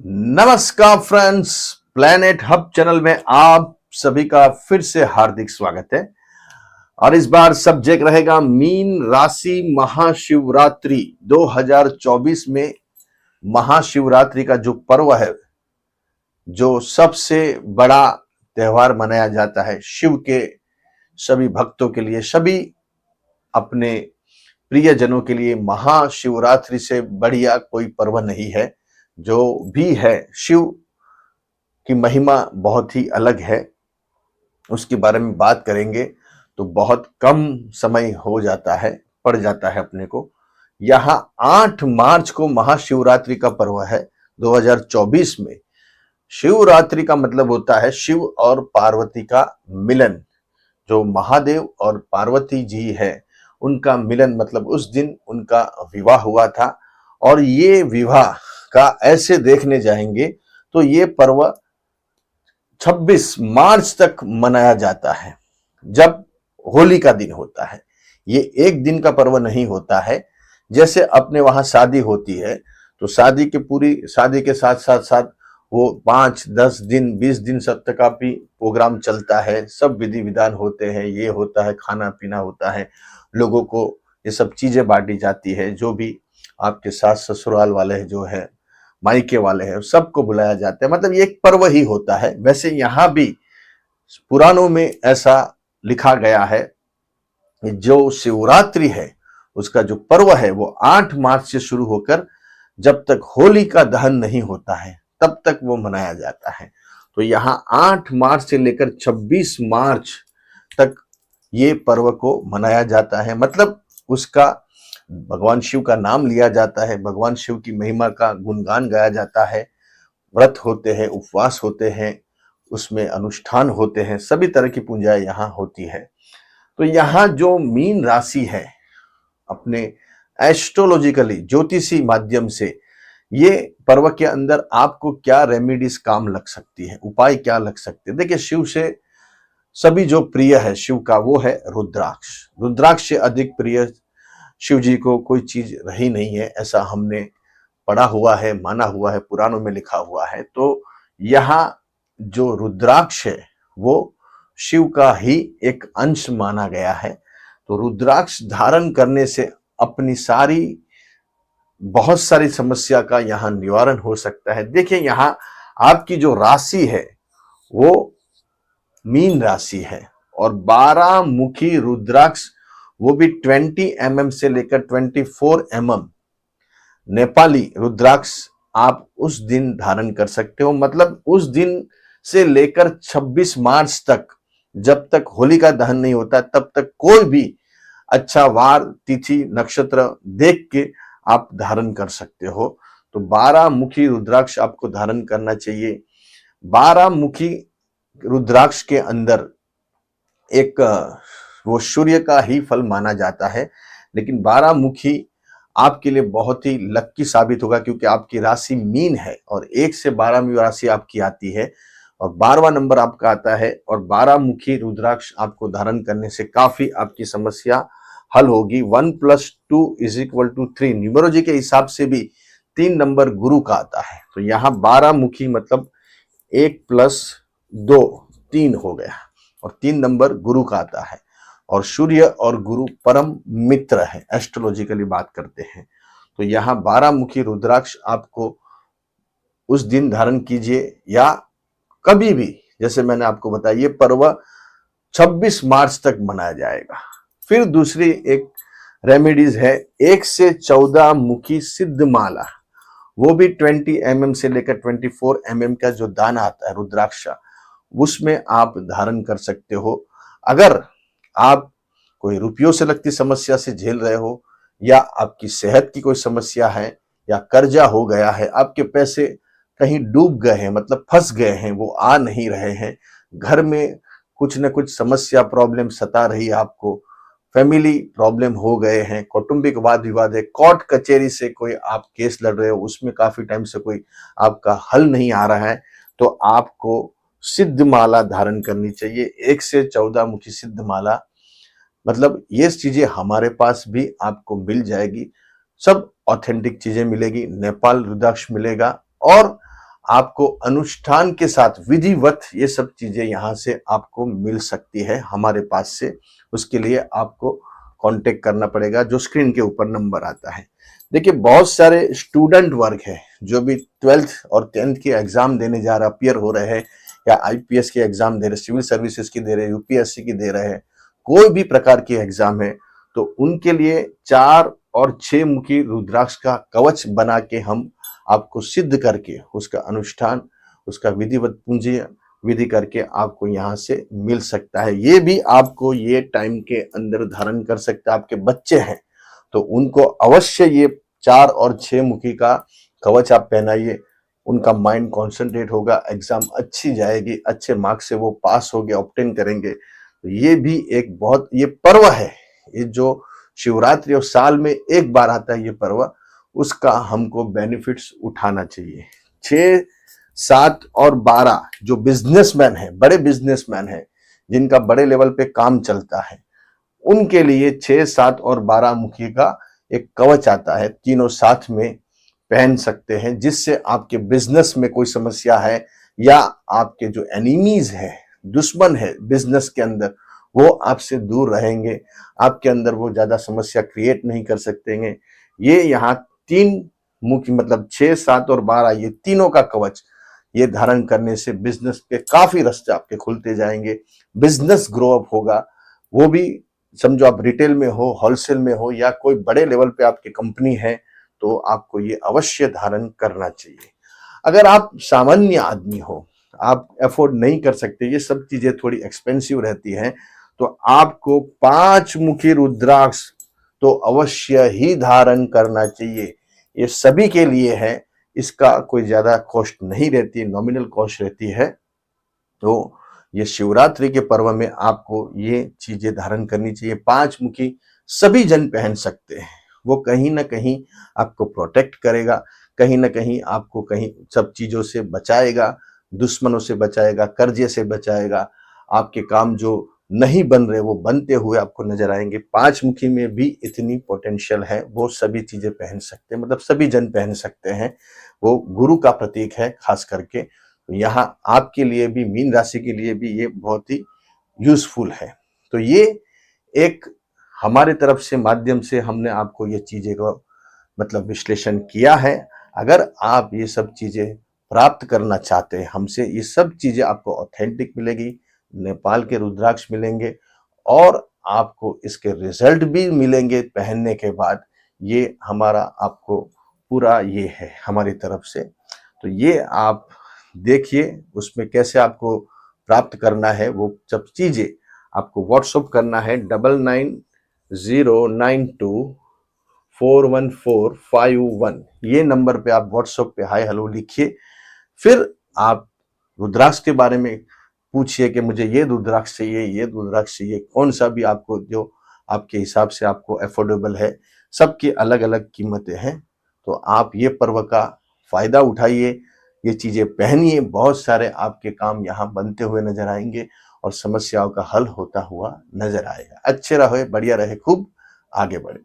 नमस्कार friends, planet hub channel में आप सभी का फिर से हार्दिक स्वागत है। और इस बार सब्जेक्ट रहेगा मीन राशि महाशिवरात्रि 2024 में। महाशिवरात्रि का जो पर्व है, जो सबसे बड़ा त्योहार मनाया जाता है शिव के सभी भक्तों के लिए, सभी अपने प्रियजनों के लिए, महाशिवरात्रि से बढ़िया कोई पर्व नहीं है। जो भी है, शिव की महिमा बहुत ही अलग है, उसके बारे में बात करेंगे तो बहुत कम समय हो जाता है, पड़ जाता है अपने को। यहाँ 8 मार्च को महाशिवरात्रि का पर्व है 2024 में। शिवरात्रि का मतलब होता है शिव और पार्वती का मिलन। जो महादेव और पार्वती जी है, उनका मिलन, मतलब उस दिन उनका विवाह हुआ था। और ये विवाह का ऐसे देखने जाएंगे तो ये पर्व 26 मार्च तक मनाया जाता है, जब होली का दिन होता है। ये एक दिन का पर्व नहीं होता है। जैसे अपने वहां शादी होती है तो शादी के साथ साथ साथ वो 5-10 दिन 20 दिन सब तक का भी प्रोग्राम चलता है, सब विधि विधान होते हैं, ये होता है, खाना पीना होता है, लोगों को ये सब चीजें बांटी जाती है। जो भी आपके सास ससुराल वाले हैं, जो है मायके वाले हैं, सबको बुलाया जाता है, मतलब ये एक पर्व ही होता है। वैसे यहाँ भी पुराणों में ऐसा लिखा गया है कि जो शिवरात्रि है, उसका जो पर्व है वो 8 मार्च से शुरू होकर जब तक होली का दहन नहीं होता है तब तक वो मनाया जाता है। तो यहाँ 8 मार्च से लेकर 26 मार्च तक ये पर्व को मनाया जाता है। मतलब उसका भगवान शिव का नाम लिया जाता है, भगवान शिव की महिमा का गुणगान गाया जाता है, व्रत होते हैं, उपवास होते हैं, उसमें अनुष्ठान होते हैं, सभी तरह की पूजाएं यहाँ होती है। तो यहाँ जो मीन राशि है, अपने एस्ट्रोलॉजिकली ज्योतिषी माध्यम से ये पर्व के अंदर आपको क्या रेमेडीज काम लग सकती है, उपाय क्या लग सकते हैं। देखिए, शिव से सभी जो प्रिय है शिव का, वो है रुद्राक्ष। रुद्राक्ष से अधिक प्रिय शिव जी को कोई चीज रही नहीं है, ऐसा हमने पढ़ा हुआ है, माना हुआ है, पुराणों में लिखा हुआ है। तो यहाँ जो रुद्राक्ष है वो शिव का ही एक अंश माना गया है। तो रुद्राक्ष धारण करने से अपनी बहुत सारी समस्या का यहाँ निवारण हो सकता है। देखिए, यहाँ आपकी जो राशि है वो मीन राशि है, और 12 मुखी रुद्राक्ष, वो भी 20 mm से लेकर 24 mm नेपाली रुद्राक्ष आप उस दिन धारण कर सकते हो। मतलब उस दिन से लेकर 26 मार्च तक, जब तक होली का दहन नहीं होता तब तक कोई भी अच्छा वार तिथि नक्षत्र देख के आप धारण कर सकते हो। तो 12 मुखी रुद्राक्ष आपको धारण करना चाहिए। 12 मुखी रुद्राक्ष के अंदर एक वो सूर्य का ही फल माना जाता है, लेकिन 12 मुखी आपके लिए बहुत ही लक्की साबित होगा, क्योंकि आपकी राशि मीन है और 1 से 12वीं राशि आपकी आती है और 12वां नंबर आपका आता है। और 12 मुखी रुद्राक्ष आपको धारण करने से काफी आपकी समस्या हल होगी। 1 + 2 = 3 न्यूमरोलॉजी के हिसाब से भी 3 नंबर गुरु का आता है। तो यहाँ 12 मुखी मतलब 1 + 2 3 हो गया, और 3 नंबर गुरु का आता है। और सूर्य और गुरु परम मित्र है, एस्ट्रोलॉजिकली बात करते हैं। तो यहाँ 12 मुखी रुद्राक्ष आपको उस दिन धारण कीजिए, या कभी भी, जैसे मैंने आपको बताया, ये पर्व 26 मार्च तक मनाया जाएगा। फिर दूसरी एक रेमेडीज है, 1 से 14 मुखी सिद्ध माला, वो भी 20 mm से लेकर 24 mm का जो दाना आता है रुद्राक्ष, उसमें आप धारण कर सकते हो। अगर आप कोई रुपयों से लगती समस्या से झेल रहे हो, या आपकी सेहत की कोई समस्या है, या कर्जा हो गया है, आपके पैसे कहीं डूब गए हैं, मतलब फंस गए हैं, वो आ नहीं रहे हैं, घर में कुछ न कुछ समस्या प्रॉब्लम सता रही है आपको, फैमिली प्रॉब्लम हो गए हैं, कौटुंबिक वाद विवाद है, कोर्ट कचहरी से कोई आप केस लड़ रहे हो, उसमें काफी टाइम से कोई आपका हल नहीं आ रहा है, तो आपको सिद्ध माला धारण करनी चाहिए। 1 से 14 मुखी सिद्ध माला, मतलब ये चीजें हमारे पास भी आपको मिल जाएगी, सब ऑथेंटिक चीजें मिलेगी। नेपाल रुद्राक्ष मिलेगा, और आपको अनुष्ठान के साथ विधिवत ये सब चीजें यहाँ से आपको मिल सकती है हमारे पास से। उसके लिए आपको कांटेक्ट करना पड़ेगा, जो स्क्रीन के ऊपर नंबर आता है। देखिए, बहुत सारे स्टूडेंट वर्ग है जो भी 12th और 10th के एग्जाम देने जा रहे, अपियर हो रहे हैं, या आईपीएस के एग्जाम दे रहे, सिविल सर्विसेज की दे रहे, यूपीएससी की दे रहे हैं, कोई भी प्रकार की एग्जाम है, तो उनके लिए 4 और 6 मुखी रुद्राक्ष का कवच बना के हम आपको सिद्ध करके उसका अनुष्ठान, उसका विधिवत पूंजी विधि करके आपको यहाँ से मिल सकता है। ये भी आपको ये टाइम के अंदर धारण कर सकता है। आपके बच्चे हैं तो उनको अवश्य ये 4 और 6 मुखी का कवच आप पहनाइए। उनका माइंड कॉन्सेंट्रेट होगा, एग्जाम अच्छी जाएगी, अच्छे मार्क्स से वो पास हो गए, ऑब्टेन करेंगे। तो ये भी एक बहुत, ये पर्व है, ये जो शिवरात्रि और साल में एक बार आता है ये पर्व, उसका हमको बेनिफिट्स उठाना चाहिए। 6, 7 और 12 जो बिजनेसमैन है, बड़े बिजनेसमैन है, जिनका बड़े लेवल पे काम चलता है, उनके लिए 6, 7 और 12 मुखी का एक कवच आता है, तीनों साथ में पहन सकते हैं, जिससे आपके बिजनेस में कोई समस्या है या आपके जो एनिमीज है, दुश्मन है बिजनेस के अंदर, वो आपसे दूर रहेंगे। आपके अंदर वो ज्यादा समस्या क्रिएट नहीं कर सकते। ये यहाँ 3 मुख्य, मतलब 6, 7 और 12, ये तीनों का कवच ये धारण करने से बिजनेस के काफी रास्ते आपके खुलते जाएंगे, बिजनेस ग्रो अप होगा। वो भी समझो आप रिटेल में हो, होलसेल में हो, या कोई बड़े लेवल पे आपकी कंपनी है, तो आपको ये अवश्य धारण करना चाहिए। अगर आप सामान्य आदमी हो, आप अफोर्ड नहीं कर सकते, ये सब चीजें थोड़ी एक्सपेंसिव रहती हैं, तो आपको 5 मुखी रुद्राक्ष तो अवश्य ही धारण करना चाहिए। ये सभी के लिए है, इसका कोई ज्यादा कॉस्ट नहीं रहती है, नॉमिनल कॉस्ट रहती है। तो ये शिवरात्रि के पर्व में आपको ये चीजें धारण करनी चाहिए। 5 मुखी सभी जन पहन सकते हैं, वो कहीं ना कहीं आपको प्रोटेक्ट करेगा, कहीं ना कहीं आपको कहीं सब चीजों से बचाएगा, दुश्मनों से बचाएगा, कर्जे से बचाएगा। आपके काम जो नहीं बन रहे वो बनते हुए आपको नजर आएंगे। 5 मुखी में भी इतनी पोटेंशियल है, वो सभी चीजें पहन सकते हैं, मतलब सभी जन पहन सकते हैं। वो गुरु का प्रतीक है खास करके। तो यहाँ आपके लिए भी, मीन राशि के लिए भी ये बहुत ही यूजफुल है। तो ये एक हमारे तरफ से माध्यम से हमने आपको ये चीजें को मतलब विश्लेषण किया है। अगर आप ये सब चीजें प्राप्त करना चाहते हैं हमसे, ये सब चीजें आपको ऑथेंटिक मिलेगी, नेपाल के रुद्राक्ष मिलेंगे, और आपको इसके रिजल्ट भी मिलेंगे पहनने के बाद। ये हमारा आपको पूरा ये है हमारी तरफ से। तो ये आप देखिए, उसमें कैसे आपको प्राप्त करना है, वो सब चीजें आपको व्हाट्सअप करना है 9990924141। ये नंबर पे आप व्हाट्सएप पे हाय हेलो लिखिए। फिर आप रुद्राक्ष के बारे में पूछिए कि मुझे ये रुद्राक्ष चाहिए, ये रुद्राक्ष चाहिए, कौन सा भी आपको जो आपके हिसाब से आपको अफोर्डेबल है। सबकी अलग अलग कीमतें हैं, तो आप ये पर्व का फायदा उठाइए, ये चीजें पहनिए। बहुत सारे आपके काम यहाँ बनते हुए नजर आएंगे और समस्याओं का हल होता हुआ नजर आएगा। अच्छे रहे, बढ़िया रहे, खूब आगे बढ़े।